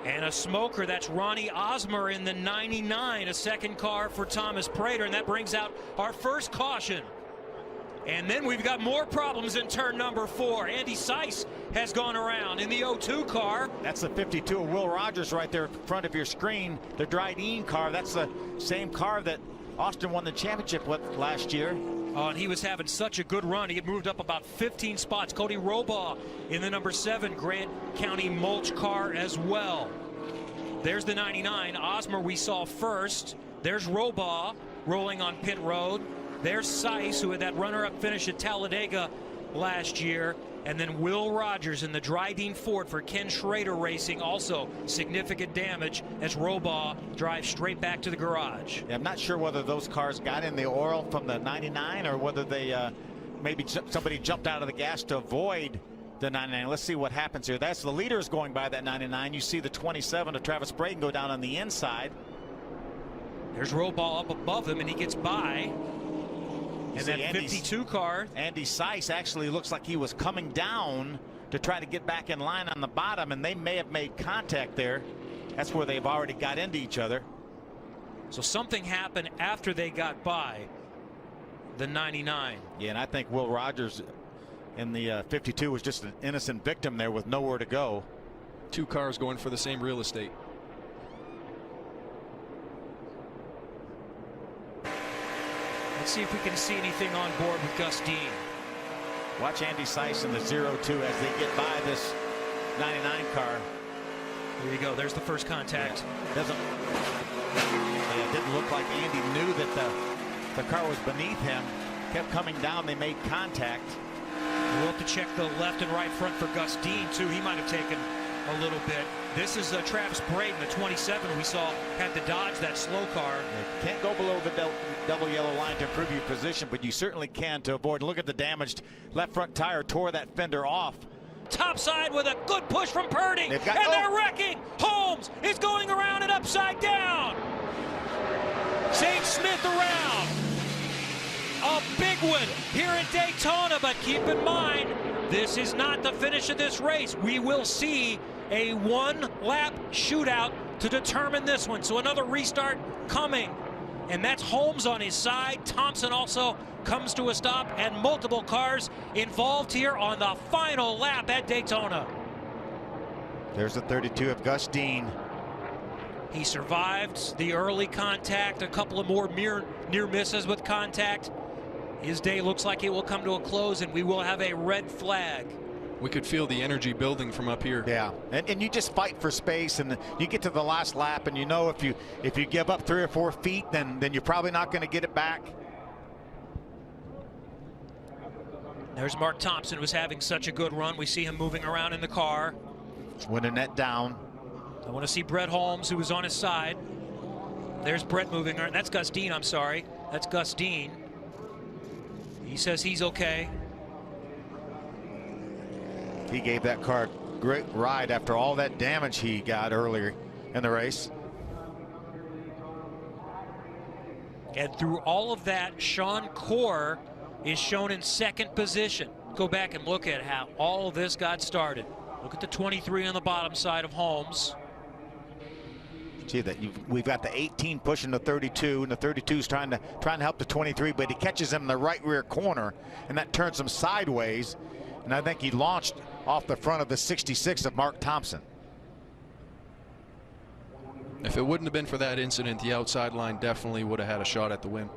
And a smoker, that's Ronnie Osmer in the 99, a second car for Thomas Prater, and that brings out our first caution. And then we've got more problems in turn number 4. Andy Seiss has gone around in the 02 car. That's the 52 of Will Rogers right there in front of your screen. The Dryden car, that's the same car that Austin won the championship with last year. Oh, and he was having such a good run. He had moved up about 15 spots. Cody Robaugh in the number 7 Grant County mulch car as well. There's the 99. Osmer we saw first. There's Robaugh rolling on pit road. There's Seiss, who had that runner-up finish at Talladega last year. And then Will Rogers in the Dryden Ford for Ken Schrader Racing. Also significant damage as Robaugh drives straight back to the garage. Yeah, I'm not sure whether those cars got in the oil from the 99 or whether they maybe somebody jumped out of the gas to avoid the 99. Let's see what happens here. That's the leaders going by that 99. You see the 27 of Travis Braden go down on the inside. There's Robaugh up above him, and he gets by. And that 52 car. Andy Seiss actually looks like he was coming down to try to get back in line on the bottom, and they may have made contact there. That's where they've already got into each other. So something happened after they got by the 99. Yeah, and I think Will Rogers in the 52 was just an innocent victim there with nowhere to go. 2 cars going for the same real estate. Let's see if we can see anything on board with Gus Dean. Watch Andy Seiss in the 02 as they get by this 99 car. There you go. There's the first contact. Yeah, it didn't look like Andy knew that the car was beneath him. Kept coming down. They made contact. We'll have to check the left and right front for Gus Dean, too. He might have taken a little bit. This is Travis Braden, the 27 we saw had to dodge that slow car. You can't go below the double yellow line to improve your position, but you certainly can to avoid. Look at the damaged left front tire, tore that fender off. Top side with a good push from Purdy, and they're wrecking. Holmes is going around and upside down. Zane Smith around. A big one here in Daytona, but keep in mind, this is not the finish of this race. We will see a one-lap shootout to determine this one. So another restart coming. And that's Holmes on his side. Thompson also comes to a stop, and multiple cars involved here on the final lap at Daytona. There's the 32 of Gus Dean. He survived the early contact, a couple of more near misses with contact. His day looks like it will come to a close, and we will have a red flag. We could feel the energy building from up here. Yeah, and you just fight for space, and you get to the last lap, and you know if you give up 3 or 4 feet, then you're probably not going to get it back. There's Mark Thompson, who's having such a good run. We see him moving around in the car. Winning that down. I want to see Brett Holmes, who was on his side. There's Brett moving around. That's Gus Dean, I'm sorry. That's Gus Dean. He says he's okay. He gave that car a great ride after all that damage he got earlier in the race. And through all of that, Sean Corr is shown in 2nd position. Go back and look at how all of this got started. Look at the 23 on the bottom side of Holmes. See that we've got the 18 pushing the 32, and the 32 is trying to help the 23, but he catches him in the right rear corner, and that turns him sideways. And I think he launched off the front of the 66 of Mark Thompson. If it wouldn't have been for that incident, the outside line definitely would have had a shot at the win.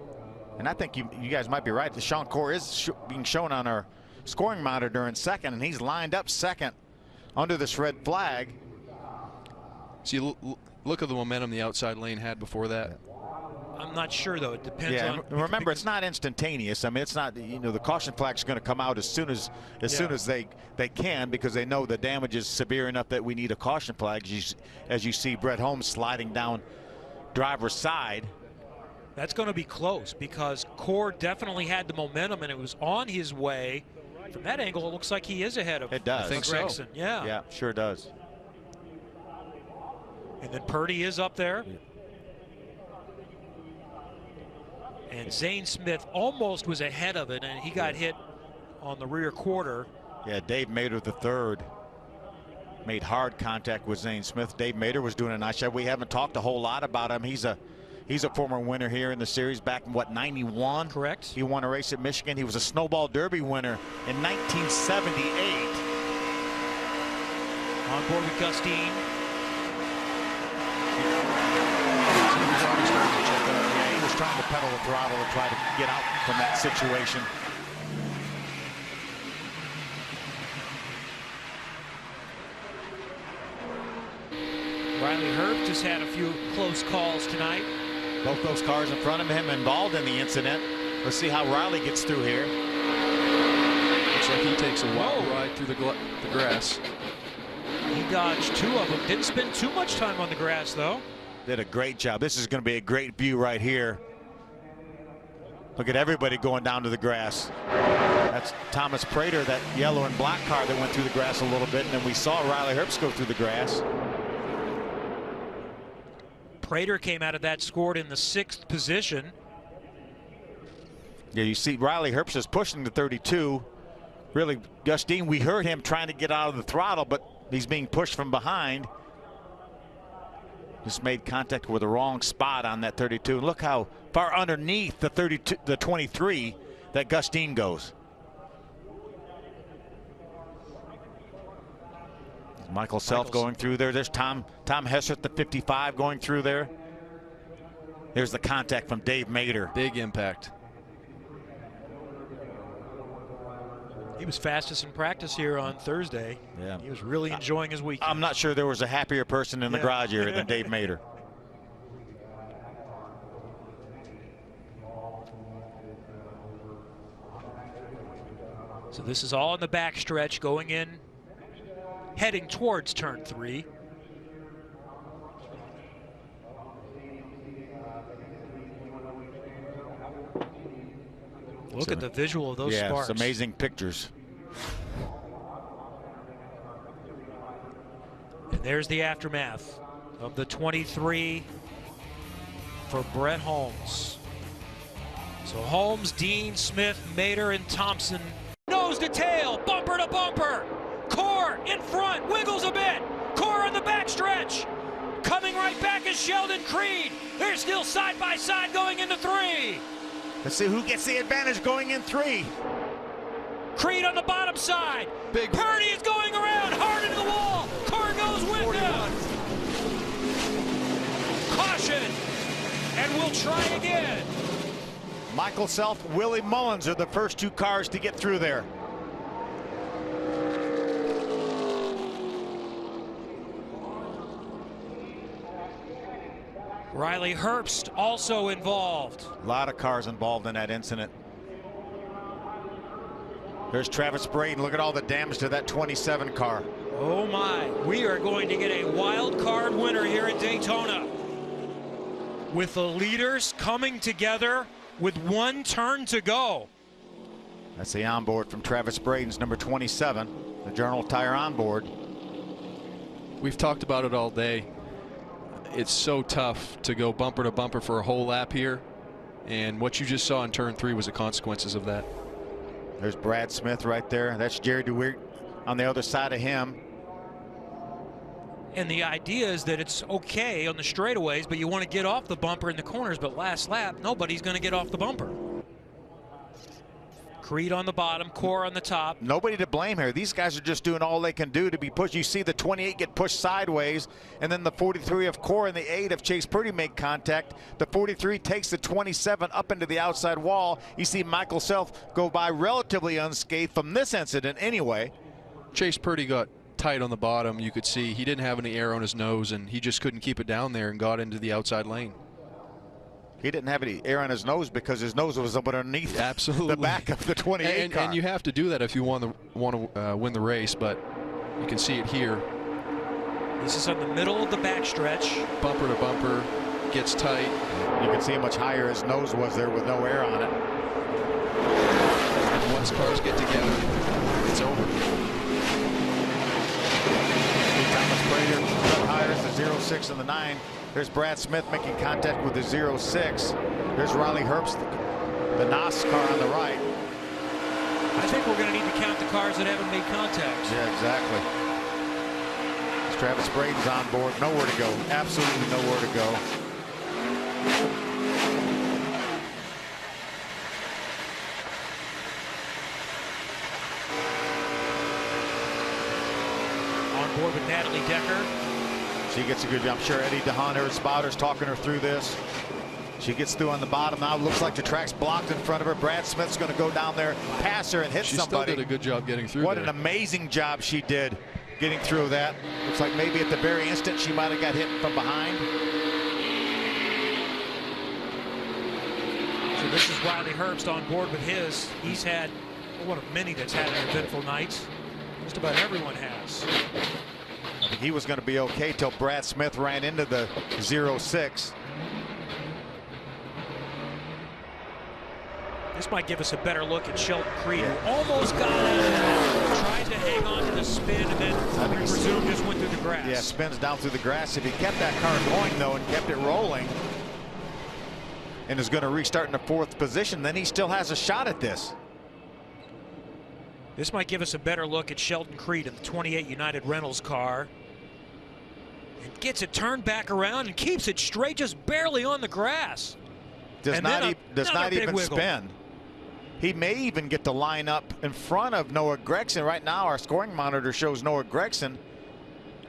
And I think you guys might be right. The Sean Corr is being shown on our scoring monitor in 2nd, and he's lined up 2nd under this red flag. See, look at the momentum the outside lane had before that. I'm not sure, though. It depends on. Remember, it's not instantaneous. I mean, it's not. The caution flag's going to come out as soon as they can, because they know the damage is severe enough that we need a caution flag. As you see Brett Holmes sliding down driver's side. That's going to be close, because Corr definitely had the momentum, and it was on his way. From that angle, it looks like he is ahead of. It does. I think Gregson. So. Yeah. Yeah, sure does. And then Purdy is up there. Yeah. And Zane Smith almost was ahead of it, and he got hit on the rear quarter. Yeah, Dave Mader the third. Made hard contact with Zane Smith. Dave Mader was doing a nice job. We haven't talked a whole lot about him. He's a former winner here in the series back in, what, 91? Correct. He won a race at Michigan. He was a Snowball Derby winner in 1978. On board with Gustine. Yeah, he was trying to pedal the throttle to try to get out from that situation. Riley Herbst just had a few close calls tonight. Both those cars in front of him involved in the incident. Let's see how Riley gets through here. Looks like he takes a wild ride through the grass. He dodged 2 of them. Didn't spend too much time on the grass, though. Did a great job. This is going to be a great view right here. Look at everybody going down to the grass. That's Thomas Prater, that yellow and black car that went through the grass a little bit, and then we saw Riley Herbst go through the grass. Prater came out of that scored in the 6th position. Yeah, you see Riley Herbst is pushing the 32. Really, Gustine, we heard him trying to get out of the throttle, but he's being pushed from behind. Just made contact with the wrong spot on that 32. And look how far underneath the 32, the 23 that Gustine goes. Michael Self going through there. There's Tom Hessert, the 55, going through there. There's the contact from Dave Mader. Big impact. He was fastest in practice here on Thursday. Yeah. He was really enjoying his weekend. I'm not sure there was a happier person in the garage area than Dave Mader. So this is all in the backstretch going in, heading towards turn 3. Look at the visual of those sparks. Yeah, it's amazing pictures. And there's the aftermath of the 23 for Brett Holmes. So Holmes, Dean, Smith, Mader, and Thompson. Nose to tail, bumper to bumper. Core in front, wiggles a bit. Core on the backstretch. Coming right back is Sheldon Creed. They're still side by side going into 3. Let's see who gets the advantage going in 3. Creed on the bottom side. Big Purdy is going around hard into the wall. Core goes with him. Caution. And we'll try again. Michael Self, Willie Mullins are the first 2 cars to get through there. Riley Herbst also involved. A lot of cars involved in that incident. There's Travis Braden. Look at all the damage to that 27 car. Oh my, we are going to get a wild card winner here at Daytona. With the leaders coming together with 1 turn to go. That's the onboard from Travis Braden's number 27, the Journal Tire onboard. We've talked about it all day. It's so tough to go bumper to bumper for a whole lap here, and what you just saw in turn 3 was the consequences of that. There's Brad Smith right there. That's Jerry DeWeert on the other side of him. And the idea is that it's okay on the straightaways, but you want to get off the bumper in the corners, but last lap, nobody's going to get off the bumper. Creed on the bottom, Core on the top. Nobody to blame here. These guys are just doing all they can do to be pushed. You see the 28 get pushed sideways, and then the 43 of Core and the 8 of Chase Purdy make contact. The 43 takes the 27 up into the outside wall. You see Michael Self go by relatively unscathed from this incident anyway. Chase Purdy got tight on the bottom. You could see he didn't have any air on his nose, and he just couldn't keep it down there and got into the outside lane. He didn't have any air on his nose because his nose was up underneath the back of the 28 car. And you have to do that if you want to win the race, but you can see it here. This is in the middle of the backstretch. Bumper to bumper, gets tight. You can see how much higher his nose was there with no air on it. And once cars get together, it's over. Thomas Prater up higher as the 06 and the 9. There's Brad Smith making contact with the 06. There's Riley Herbst, the NASCAR on the right. I think we're going to need to count the cars that haven't made contact. Yeah, exactly. Travis Braden's on board. Nowhere to go. Absolutely nowhere to go. On board with Natalie Decker. She gets a good job. I'm sure Eddie DeHaan, her spotter's talking her through this. She gets through on the bottom now. Looks like the track's blocked in front of her. Brad Smith's going to go down there, pass her, and hit somebody. She still did a good job getting through. What there. an amazing job she did getting through that. Looks like maybe at the very instant she might have got hit from behind. So this is Riley Herbst on board with his. He's had one of many that's had an eventful night. Just about everyone has. I think he was going to be okay till Brad Smith ran into the 0-6. This might give us a better look at Sheldon Creed, who almost got out of that. Tried to hang on to the spin and then we presume just went through the grass. Yeah, spins down through the grass. If he kept that car going, though, and kept it rolling and is going to restart in the 4th position, then he still has a shot at this. This might give us a better look at Sheldon Creed in the 28 United Rentals car. And gets it turned back around and keeps it straight, just barely on the grass. Does not even spin. He may even get to line up in front of Noah Gragson. Right now, our scoring monitor shows Noah Gragson.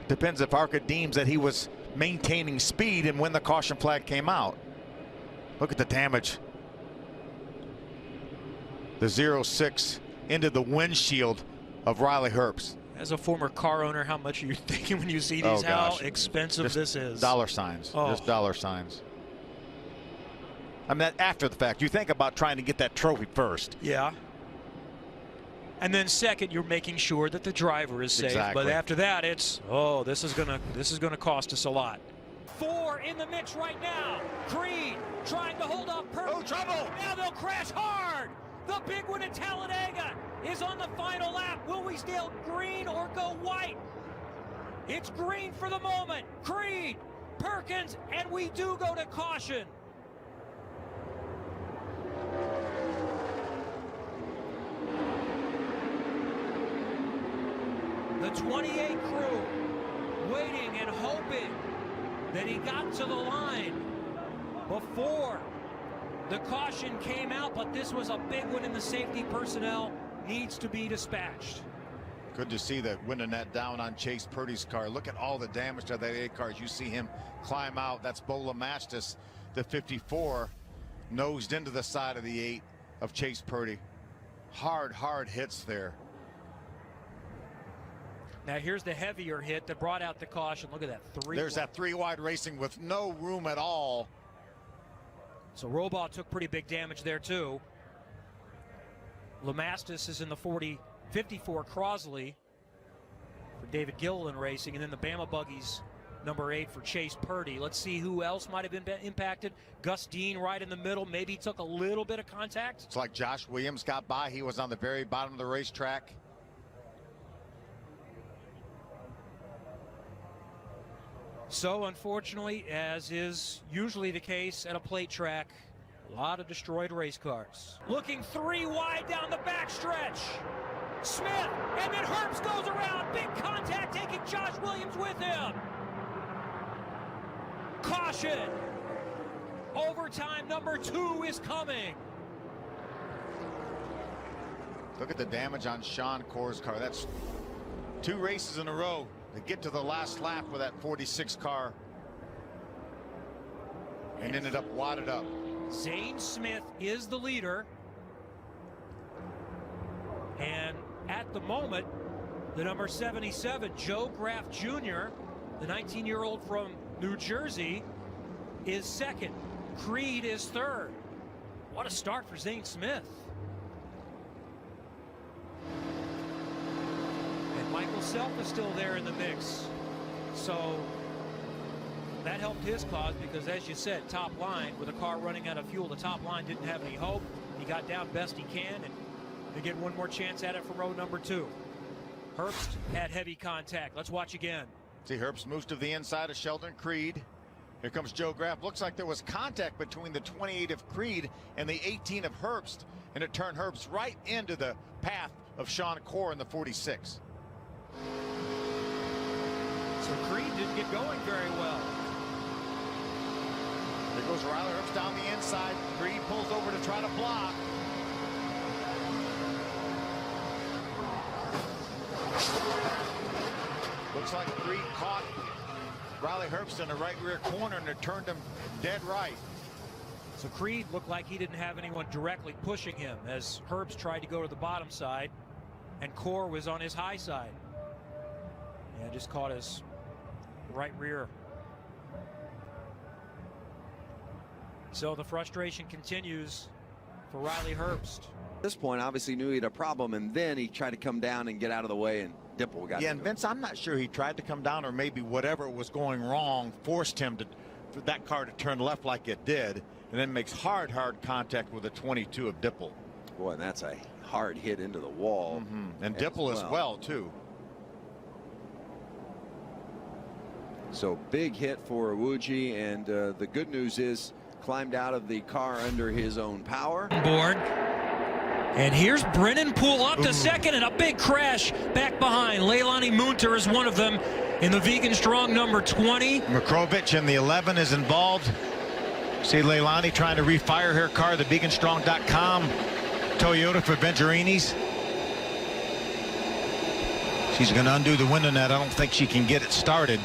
Depends if ARCA deems that he was maintaining speed and when the caution flag came out. Look at the damage. The 0-6 into the windshield of Riley Herbst. As a former car owner, how much are you thinking when you see these? How expensive this is? Dollar signs. Oh. Just dollar signs. I mean, after the fact, you think about trying to get that trophy first. Yeah. And then second, you're making sure that the driver is safe. Exactly. But after that, it's, oh, this is gonna cost us a lot. 4 in the mix right now. Creed trying to hold off Perkins. Oh, trouble! Now they'll crash hard. The big one at Talladega is on the final lap. Will we stay green or go white? It's green for the moment. Creed, Perkins, and we do go to caution. The 28 crew waiting and hoping that he got to the line before the caution came out, but this was a big one and the safety personnel needs to be dispatched. Good to see the window net down on Chase Purdy's car. Look at all the damage to that 8 car as you see him climb out. That's Bo LeMastus, the 54, nosed into the side of the 8 of Chase Purdy. Hard hits there. Now here's the heavier hit that brought out the caution. Look at that 3. There's that 3 wide racing with no room at all. So Robaugh took pretty big damage there too. LeMastus is in the 54 Crosley for David Gilliland Racing, and then the Bama Buggies number 8 for Chase Purdy. Let's see who else might have been impacted. Gus Dean right in the middle, maybe took a little bit of contact. It's like Josh Williams got by. He was on the very bottom of the racetrack. So unfortunately, as is usually the case at a plate track, a lot of destroyed race cars. Looking 3 wide down the backstretch. Smith, and then Herbst goes around. Big contact, taking Josh Williams with him. Caution. Overtime number 2 is coming. Look at the damage on Sean Corr's car. That's 2 races in a row to get to the last lap with that 46 car and ended up wadded up. Zane Smith is the leader, and at the moment the number 77 Joe Graff Jr., the 19-year-old from New Jersey, is second. Creed is third. What a start for Zane Smith. Michael Self is still there in the mix, so that helped his cause because, as you said, top line with a car running out of fuel, the top line didn't have any hope. He got down best he can, and they get one more chance at it for row number 2. Herbst had heavy contact. Let's watch again. See, Herbst moves to the inside of Sheldon Creed. Here comes Joe Graff. Looks like there was contact between the 28 of Creed and the 18 of Herbst, and it turned Herbst right into the path of Sean Corr in the 46. So Creed didn't get going very well. There goes Riley Herbst down the inside. Creed pulls over to try to block. Looks like Creed caught Riley Herbst in the right rear corner and it turned him dead right. So Creed looked like he didn't have anyone directly pushing him as Herbst tried to go to the bottom side and Core was on his high side. And just caught his right rear. So the frustration continues for Riley Herbst. At this point, obviously knew he had a problem, and then he tried to come down and get out of the way, and Dipple got. Yeah, and Vince, I'm not sure he tried to come down, or maybe whatever was going wrong forced him to, for that car to turn left like it did, and then makes hard contact with the 22 of Dipple. Boy, and that's a hard hit into the wall. And Dipple as well, too. So big hit for Awuji, and the good news is climbed out of the car under his own power. Board. And here's Brennan pull up to second, and a big crash back behind. Leilani Munter is one of them in the Vegan Strong number 20. Mrkovic in the 11 is involved. See Leilani trying to refire her car, the veganstrong.com Toyota for Venturinis. She's going to undo the window net. I don't think she can get it started.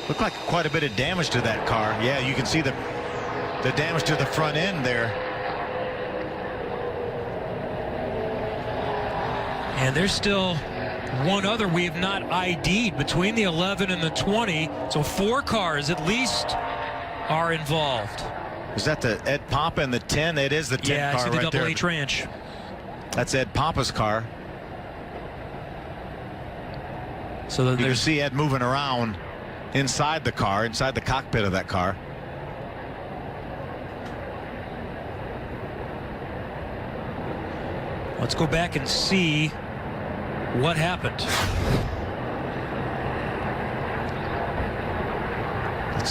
Looked like quite a bit of damage to that car. Yeah, you can see the damage to the front end there. And there's still one other we have not ID'd between the 11 and the 20. So 4 cars at least are involved. Is that the Ed Pompa and the 10? It is the 10 yeah, car I see the right double there. H Ranch. That's Ed Pompa's car. So you can see Ed moving around inside the car, inside the cockpit of that car. Let's go back and see what happened.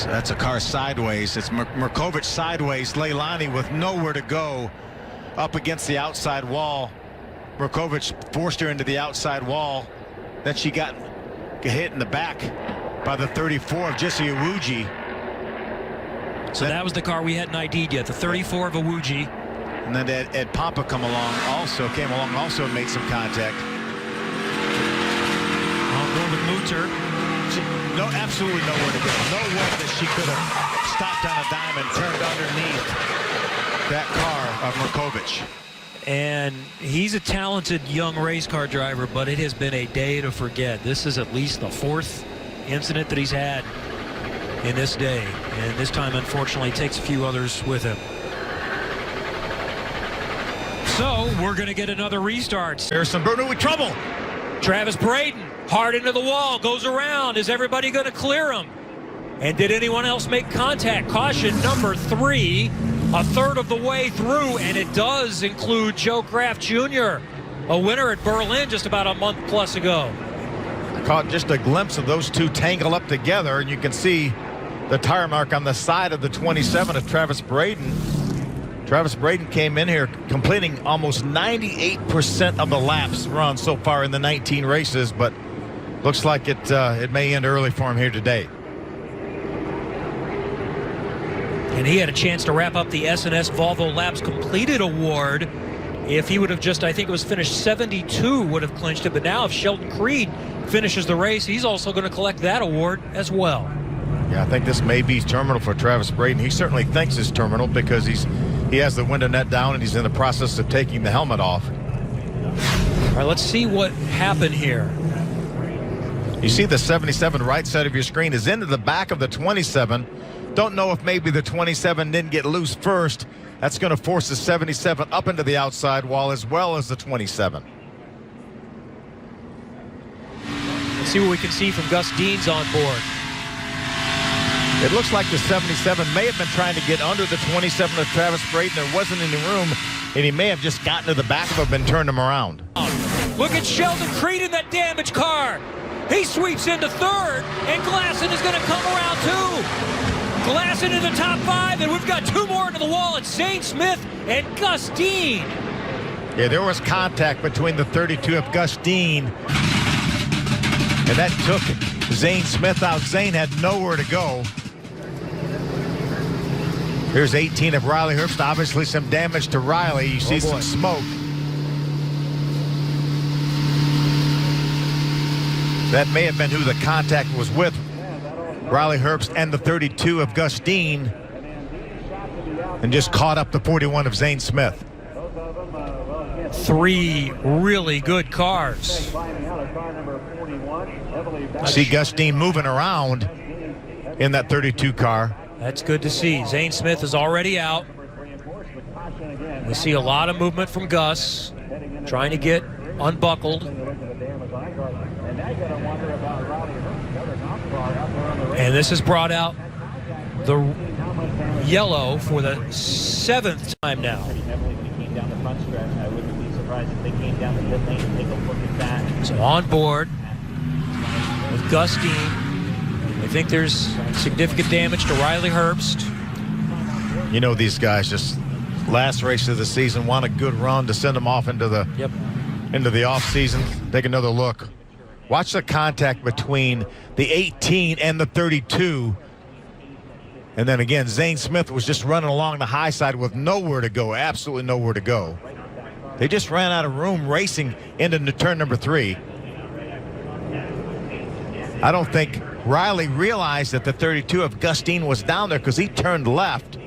That's a car sideways. It's Mrkovic sideways. Leilani with nowhere to go up against the outside wall. Mrkovic forced her into the outside wall. Then she got hit in the back by the 34 of Jesse Awuji. So that was the car we hadn't ID'd yet, the 34 of Awuji. And then Ed Pompa came along, also made some contact. I'll go with Munter. No, absolutely nowhere to go. No way that she could have stopped on a dime and turned underneath that car of Mrkovic. And he's a talented young race car driver, but it has been a day to forget. This is at least the 4th incident that he's had in this day. And this time, unfortunately, takes a few others with him. So we're going to get another restart. Harrison Burton with trouble. Travis Braden hard into the wall, goes around. Is everybody going to clear him? And did anyone else make contact? Caution number 3, a third of the way through, and it does include Joe Kraft Jr., a winner at Berlin just about a month plus ago. I caught just a glimpse of those two tangle up together, and you can see the tire mark on the side of the 27 of Travis Braden. Travis Braden came in here completing almost 98% of the laps run so far in the 19 races, but looks like it may end early for him here today. And he had a chance to wrap up the S&S Volvo Labs Completed Award. If he would have just, I think it was finished 72, would have clinched it. But now if Sheldon Creed finishes the race, he's also going to collect that award as well. Yeah, I think this may be terminal for Travis Braden. He certainly thinks it's terminal because he has the window net down and he's in the process of taking the helmet off. All right, let's see what happened here. You see the 77 right side of your screen is into the back of the 27. Don't know if maybe the 27 didn't get loose first. That's going to force the 77 up into the outside wall as well as the 27. Let's see what we can see from Gus Dean's on board. It looks like the 77 may have been trying to get under the 27 of Travis Braden. There wasn't any room, and he may have just gotten to the back of him and turned him around. Look at Sheldon Creed in that damaged car. He sweeps into third, and Glasson is going to come around too. Glasson in the top 5, and we've got 2 more into the wall. It's Zane Smith and Gus Dean. Yeah, there was contact between the 32 of Gus Dean, and that took Zane Smith out. Zane had nowhere to go. Here's 18 of Riley Herbst. Obviously some damage to Riley. You see some smoke. That may have been who the contact was with. Riley Herbst and the 32 of Gus Dean, and just caught up the 41 of Zane Smith. 3 really good cars. See Gus Dean moving around in that 32 car. That's good to see. Zane Smith is already out. We see a lot of movement from Gus, trying to get unbuckled. And this has brought out the yellow for the 7th time now. So on board with Gus Dean. I think there's significant damage to Riley Herbst. You know, these guys just last race of the season want a good run to send them off into the off season. Take another look. Watch the contact between the 18 and the 32. And then again, Zane Smith was just running along the high side with nowhere to go, absolutely nowhere to go. They just ran out of room racing into turn number 3. I don't think Riley realized that the 32 of Gus Dean was down there, because he turned left,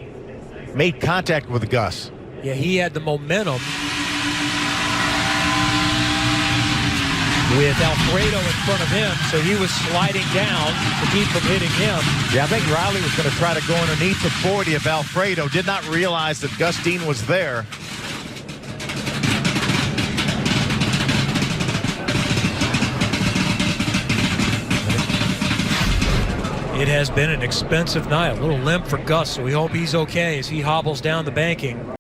made contact with Gus. Yeah, he had the momentum with Alfredo in front of him, so he was sliding down to keep from hitting him. Yeah, I think Riley was going to try to go underneath the 40 of Alfredo. Did not realize that Gus Dean was there. It has been an expensive night. A little limp for Gus, so we hope he's okay as he hobbles down the banking.